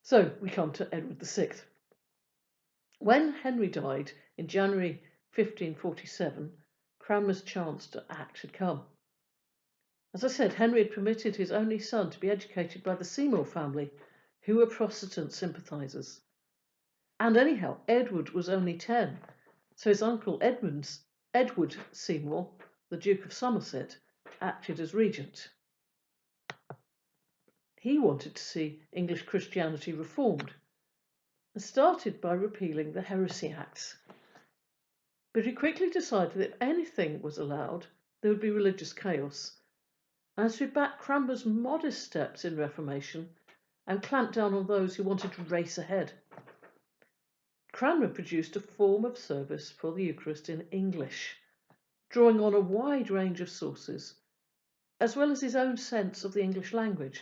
So we come to Edward VI. When Henry died in January 1547, Cranmer's chance to act had come. As I said, Henry had permitted his only son to be educated by the Seymour family, who were Protestant sympathisers. And anyhow, Edward was only 10, so his uncle Edward Seymour, the Duke of Somerset, acted as regent. He wanted to see English Christianity reformed and started by repealing the Heresy Acts. But he quickly decided that if anything was allowed, there would be religious chaos, and so he backed Cranmer's modest steps in Reformation and clamped down on those who wanted to race ahead. Cranmer produced a form of service for the Eucharist in English, drawing on a wide range of sources, as well as his own sense of the English language,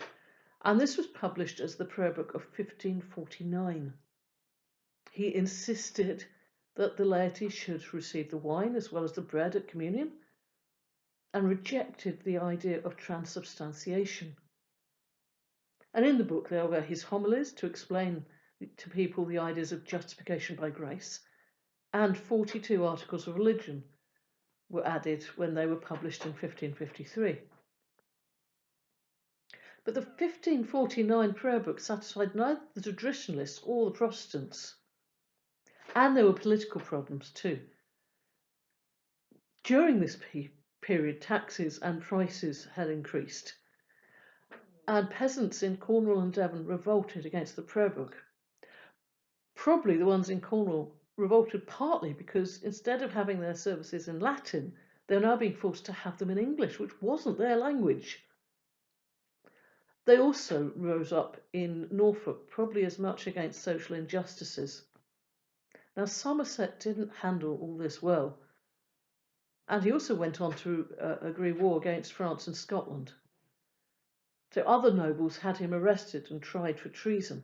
and this was published as the Prayer Book of 1549. He insisted that the laity should receive the wine as well as the bread at communion, and rejected the idea of transubstantiation. And in the book there were his homilies to explain to people the ideas of justification by grace, and 42 articles of religion were added when they were published in 1553. But the 1549 prayer book satisfied neither the traditionalists or the Protestants. And there were political problems too. During this period, taxes and prices had increased, and peasants in Cornwall and Devon revolted against the prayer book. Probably the ones in Cornwall revolted partly because instead of having their services in Latin, they're now being forced to have them in English, which wasn't their language. They also rose up in Norfolk, probably as much against social injustices. Now, Somerset didn't handle all this well, and he also went on to agree war against France and Scotland. So other nobles had him arrested and tried for treason.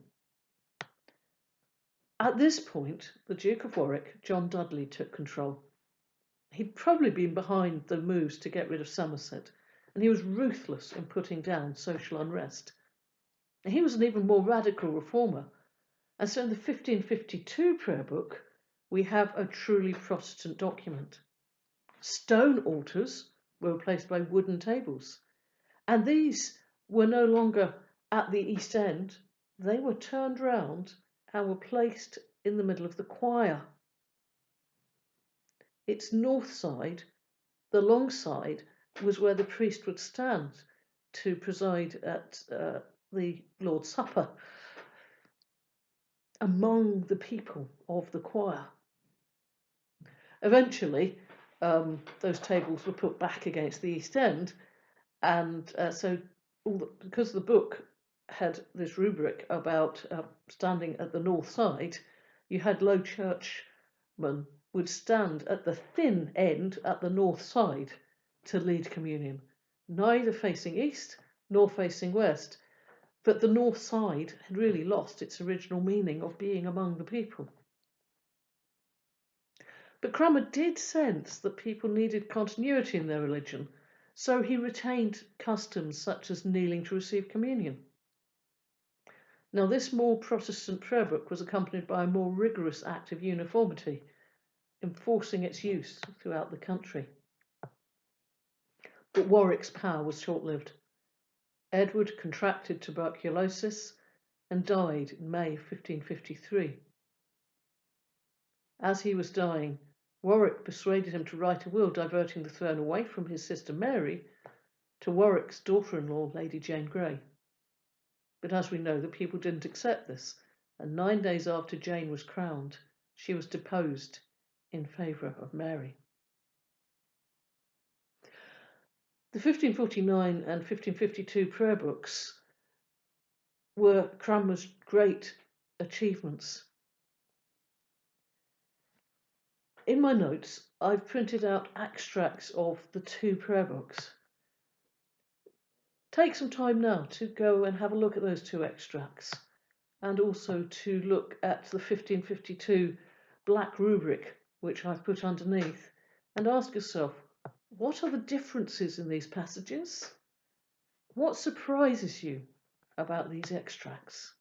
At this point, the Duke of Warwick, John Dudley, took control. He'd probably been behind the moves to get rid of Somerset, and he was ruthless in putting down social unrest. And he was an even more radical reformer. And so in the 1552 prayer book, we have a truly Protestant document. Stone altars were replaced by wooden tables. And these were no longer at the east end. They were turned round and were placed in the middle of the choir. Its north side, the long side, was where the priest would stand to preside at the Lord's Supper among the people of the choir. Eventually, those tables were put back against the east end, and because the book had this rubric about standing at the north side, you had low churchmen would stand at the thin end at the north side to lead communion, neither facing east nor facing west. But the north side had really lost its original meaning of being among the people. But Cranmer did sense that people needed continuity in their religion, so he retained customs such as kneeling to receive communion. Now, this more Protestant prayer book was accompanied by a more rigorous act of uniformity, enforcing its use throughout the country. But Warwick's power was short-lived. Edward contracted tuberculosis and died in May 1553. As he was dying, Warwick persuaded him to write a will diverting the throne away from his sister Mary to Warwick's daughter-in-law, Lady Jane Grey. But as we know, the people didn't accept this, and 9 days after Jane was crowned, she was deposed in favour of Mary. The 1549 and 1552 prayer books were Cranmer's great achievements. In my notes, I've printed out extracts of the two prayer books. Take some time now to go and have a look at those two extracts, and also to look at the 1552 black rubric, which I've put underneath, and ask yourself, what are the differences in these passages? What surprises you about these extracts?